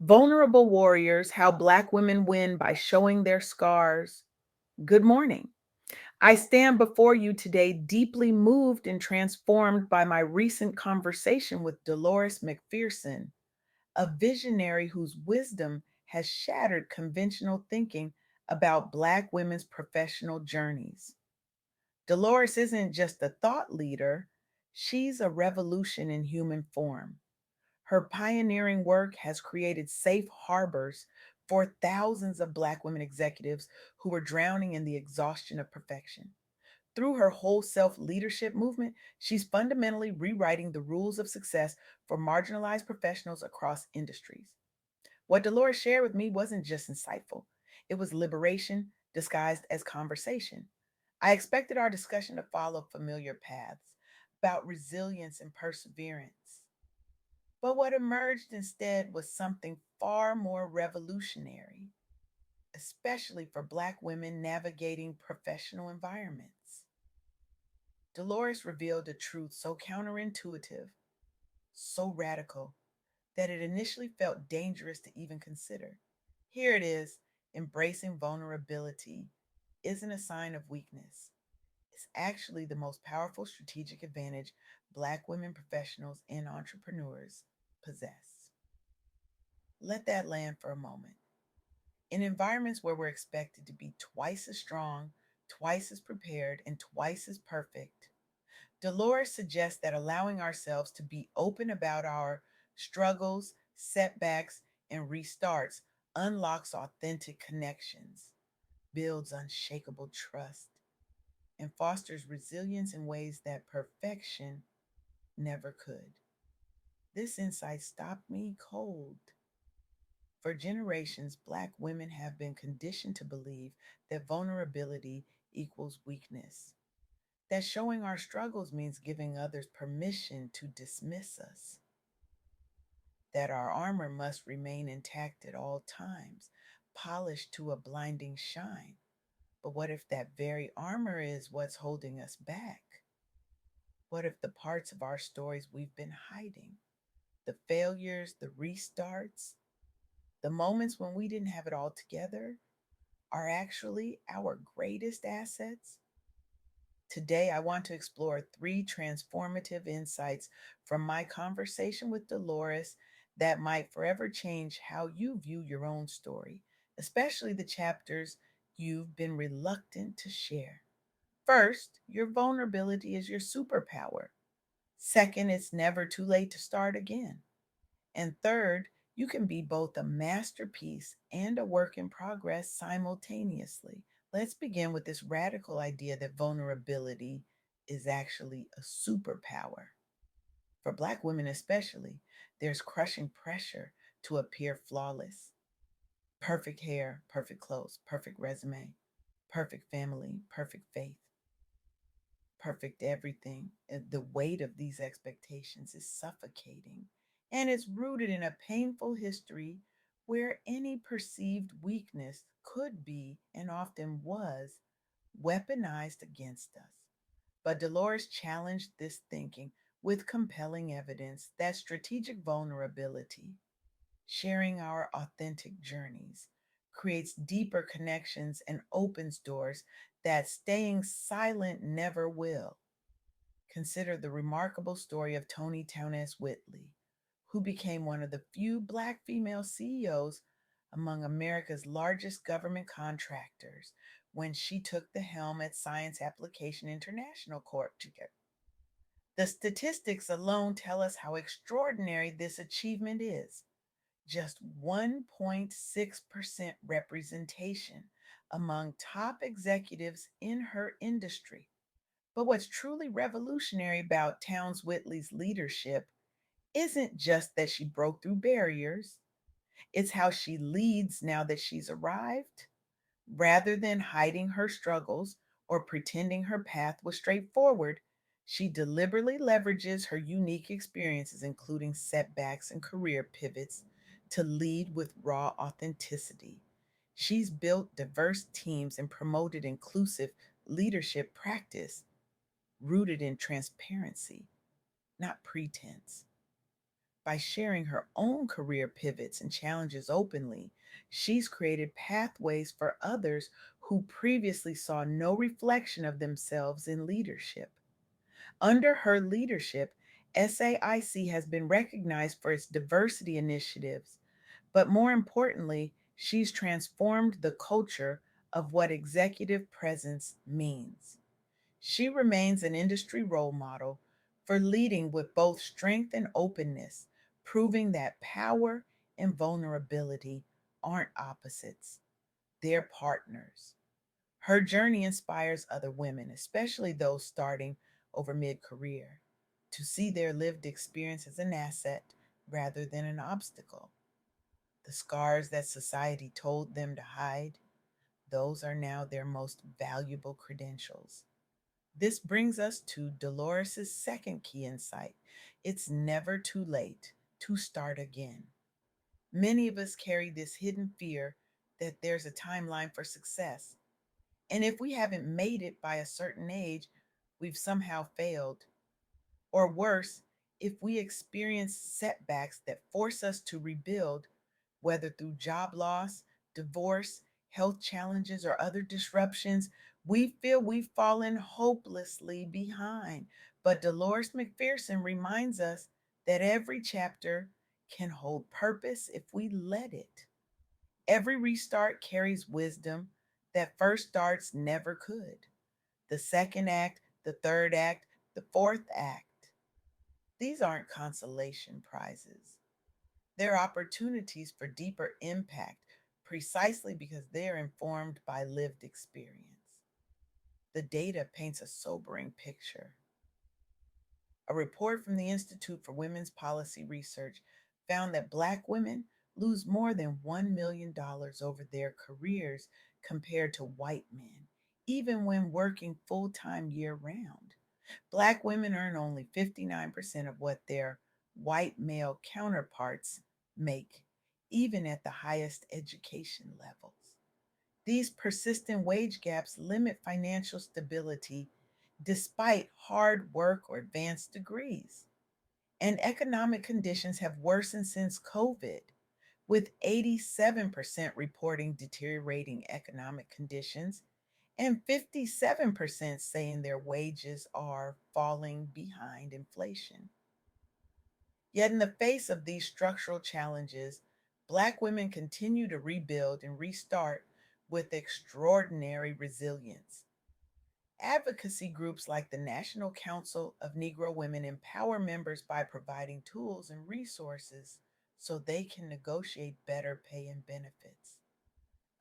Vulnerable Warriors: How Black Women Win by Showing Their Scars. Good morning. I stand before you today deeply moved and transformed by my recent conversation with Dolores McPherson, a visionary whose wisdom has shattered conventional thinking about Black women's professional journeys. Dolores isn't just a thought leader, she's a revolution in human form. Her pioneering work has created safe harbors for thousands of Black women executives who were drowning in the exhaustion of perfection. Through her whole self leadership movement, she's fundamentally rewriting the rules of success for marginalized professionals across industries. What Dolores shared with me wasn't just insightful, it was liberation disguised as conversation. I expected our discussion to follow familiar paths about resilience and perseverance. But what emerged instead was something far more revolutionary, especially for Black women navigating professional environments. Dolores revealed a truth so counterintuitive, so radical, that it initially felt dangerous to even consider. Here it is: embracing vulnerability isn't a sign of weakness. It's actually the most powerful strategic advantage Black women professionals and entrepreneurs possess. Let that land for a moment. In environments where we're expected to be twice as strong, twice as prepared, and twice as perfect, Dolores suggests that allowing ourselves to be open about our struggles, setbacks, and restarts unlocks authentic connections, builds unshakable trust, and fosters resilience in ways that perfection never could. This insight stopped me cold. For generations, Black women have been conditioned to believe that vulnerability equals weakness, that showing our struggles means giving others permission to dismiss us, that our armor must remain intact at all times, polished to a blinding shine. But what if that very armor is what's holding us back? What if the parts of our stories we've been hiding, the failures, the restarts, the moments when we didn't have it all together, are actually our greatest assets? Today, I want to explore three transformative insights from my conversation with Dolores that might forever change how you view your own story, especially the chapters you've been reluctant to share. First, your vulnerability is your superpower. Second, it's never too late to start again. And third, you can be both a masterpiece and a work in progress simultaneously. Let's begin with this radical idea that vulnerability is actually a superpower. For Black women, especially, there's crushing pressure to appear flawless: perfect hair, perfect clothes, perfect resume, perfect family, perfect faith, perfect everything. The weight of these expectations is suffocating, and it's rooted in a painful history where any perceived weakness could be, and often was, weaponized against us. But Dolores challenged this thinking with compelling evidence that strategic vulnerability, sharing our authentic journeys, creates deeper connections and opens doors that staying silent never will. Consider the remarkable story of Tony Townes Whitley, who became one of the few Black female CEOs among America's largest government contractors when she took the helm at Science Application International Corp. The statistics alone tell us how extraordinary this achievement is. Just 1.6% representation among top executives in her industry. But what's truly revolutionary about Towns Whitley's leadership isn't just that she broke through barriers, it's how she leads now that she's arrived. Rather than hiding her struggles or pretending her path was straightforward, she deliberately leverages her unique experiences, including setbacks and career pivots, to lead with raw authenticity. She's built diverse teams and promoted inclusive leadership practice rooted in transparency, not pretense. By sharing her own career pivots and challenges openly, she's created pathways for others who previously saw no reflection of themselves in leadership. Under her leadership, SAIC has been recognized for its diversity initiatives, but more importantly, she's transformed the culture of what executive presence means. She remains an industry role model for leading with both strength and openness, proving that power and vulnerability aren't opposites, they're partners. Her journey inspires other women, especially those starting over mid career, to see their lived experience as an asset rather than an obstacle. The scars that society told them to hide, those are now their most valuable credentials. This brings us to Dolores' second key insight: it's never too late to start again. Many of us carry this hidden fear that there's a timeline for success. And if we haven't made it by a certain age, we've somehow failed. Or worse, if we experience setbacks that force us to rebuild, whether through job loss, divorce, health challenges, or other disruptions, we feel we've fallen hopelessly behind. But Dolores McPherson reminds us that every chapter can hold purpose if we let it. Every restart carries wisdom that first starts never could. The second act, the third act, the fourth act. These aren't consolation prizes. They're opportunities for deeper impact precisely because they're informed by lived experience. The data paints a sobering picture. A report from the Institute for Women's Policy Research found that Black women lose more than $1 million over their careers compared to white men, even when working full time year round. Black women earn only 59% of what their white male counterparts make, even at the highest education levels. These persistent wage gaps limit financial stability despite hard work or advanced degrees. And economic conditions have worsened since COVID, with 87% reporting deteriorating economic conditions and 57% saying their wages are falling behind inflation. Yet, in the face of these structural challenges, Black women continue to rebuild and restart with extraordinary resilience. Advocacy groups like the National Council of Negro Women empower members by providing tools and resources so they can negotiate better pay and benefits,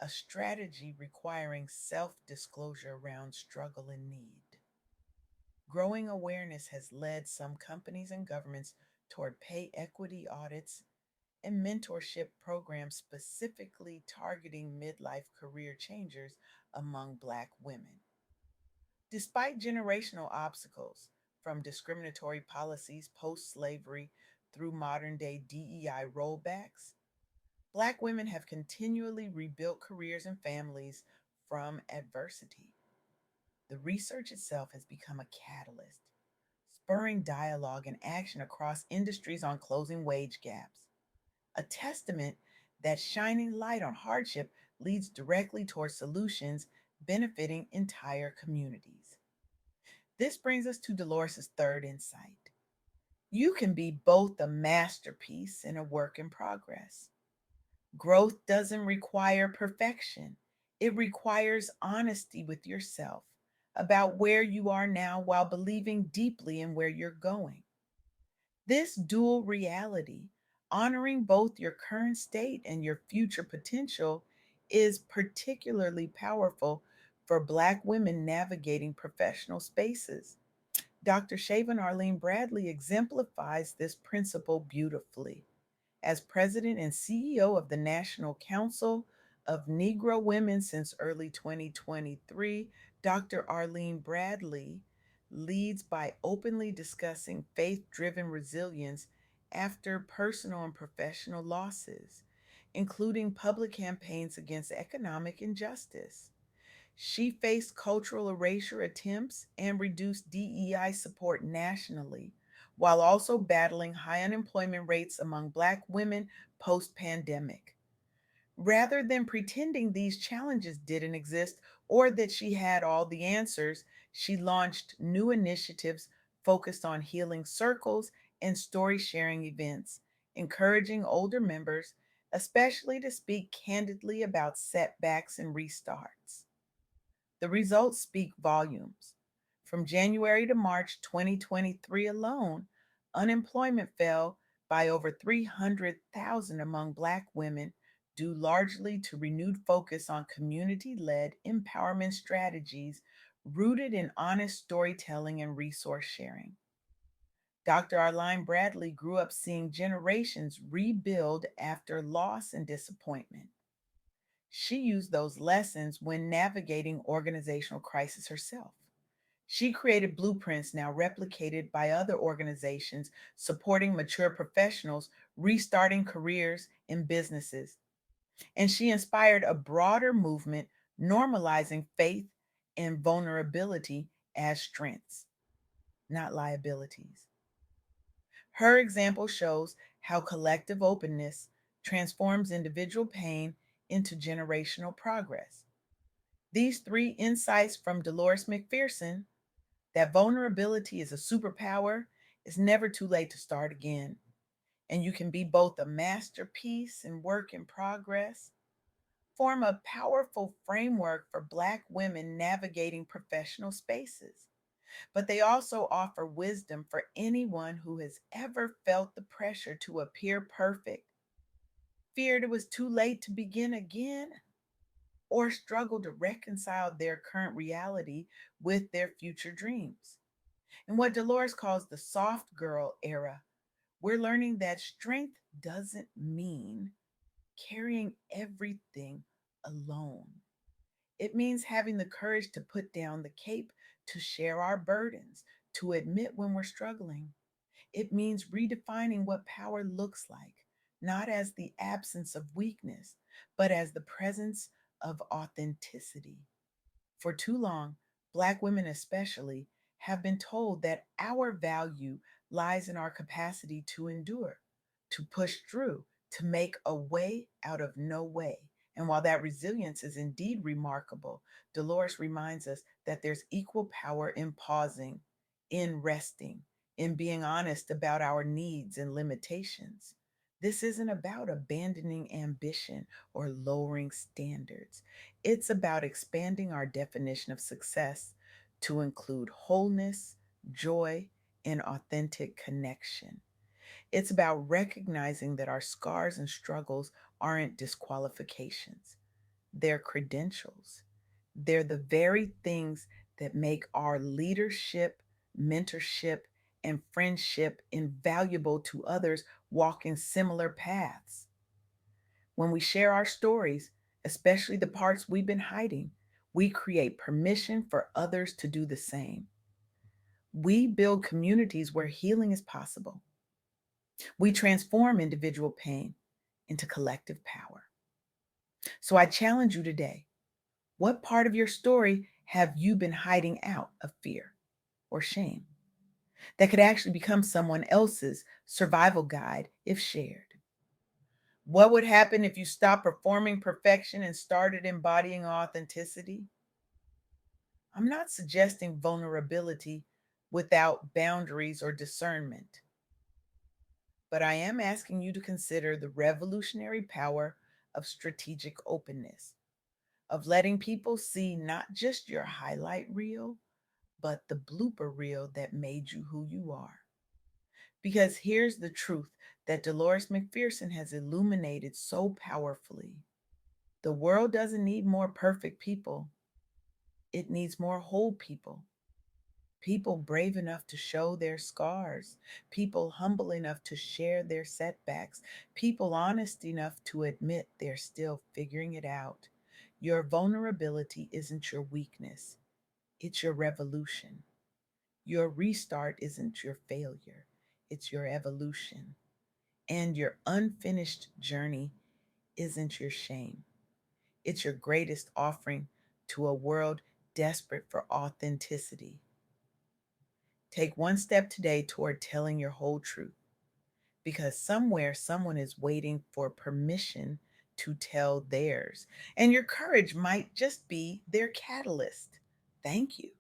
a strategy requiring self disclosure around struggle and need. Growing awareness has led some companies and governments toward pay equity audits and mentorship programs specifically targeting midlife career changers among Black women. Despite generational obstacles, from discriminatory policies post slavery through modern day DEI rollbacks, Black women have continually rebuilt careers and families from adversity. The research itself has become a catalyst, spurring dialogue and action across industries on closing wage gaps, a testament that shining light on hardship leads directly toward solutions benefiting entire communities. This brings us to Dolores' third insight. You can be both a masterpiece and a work in progress. Growth doesn't require perfection, it requires honesty with yourself about where you are now while believing deeply in where you're going. This dual reality, honoring both your current state and your future potential, is particularly powerful for Black women navigating professional spaces. Dr. Shaven Arlene Bradley exemplifies this principle beautifully. As president and CEO of the National Council of Negro Women since early 2023, Dr. Arlene Bradley leads by openly discussing faith driven resilience after personal and professional losses, including public campaigns against economic injustice. She faced cultural erasure attempts and reduced DEI support nationally while also battling high unemployment rates among Black women post pandemic. Rather than pretending these challenges didn't exist or that she had all the answers, she launched new initiatives focused on healing circles and story sharing events, encouraging older members, especially to speak candidly about setbacks and restarts. The results speak volumes. From January to March 2023 alone, unemployment fell by over 300,000 among Black women, due largely to renewed focus on community led empowerment strategies rooted in honest storytelling and resource sharing. Dr. Arline Bradley grew up seeing generations rebuild after loss and disappointment. She used those lessons when navigating organizational crisis herself. She created blueprints now replicated by other organizations supporting mature professionals restarting careers and businesses. And she inspired a broader movement normalizing faith and vulnerability as strengths, not liabilities. Her example shows how collective openness transforms individual pain into generational progress. These three insights from Dolores McPherson, that vulnerability is a superpower, it's never too late to start again. And you can be both a masterpiece and work in progress, form a powerful framework for Black women navigating professional spaces. But they also offer wisdom for anyone who has ever felt the pressure to appear perfect, feared it was too late to begin again, or struggled to reconcile their current reality with their future dreams. In what Dolores calls the soft girl era, we're learning that strength doesn't mean carrying everything alone. It means having the courage to put down the cape, to share our burdens, to admit when we're struggling. It means redefining what power looks like, not as the absence of weakness, but as the presence of authenticity. For too long, Black women especially have been told that our value lies in our capacity to endure, to push through, to make a way out of no way. And while that resilience is indeed remarkable, Dolores reminds us that there's equal power in pausing, in resting, in being honest about our needs and limitations. This isn't about abandoning ambition or lowering standards. It's about expanding our definition of success to include wholeness, joy, and authentic connection. It's about recognizing that our scars and struggles aren't disqualifications, they're credentials. They're the very things that make our leadership, mentorship, and friendship invaluable to others walking similar paths. When we share our stories, especially the parts we've been hiding, we create permission for others to do the same. We build communities where healing is possible. We transform individual pain into collective power. So I challenge you today, what part of your story have you been hiding out of fear or shame that could actually become someone else's survival guide if shared? What would happen if you stopped performing perfection and started embodying authenticity? I'm not suggesting vulnerability without boundaries or discernment, but I am asking you to consider the revolutionary power of strategic openness, of letting people see not just your highlight reel, but the blooper reel that made you who you are. Because here's the truth that Dolores McPherson has illuminated so powerfully: the world doesn't need more perfect people, it needs more whole people. People brave enough to show their scars, people humble enough to share their setbacks, people honest enough to admit they're still figuring it out. Your vulnerability isn't your weakness, it's your revolution. Your restart isn't your failure, it's your evolution. And your unfinished journey isn't your shame, it's your greatest offering to a world desperate for authenticity. Take one step today toward telling your whole truth because somewhere someone is waiting for permission to tell theirs. And your courage might just be their catalyst. Thank you.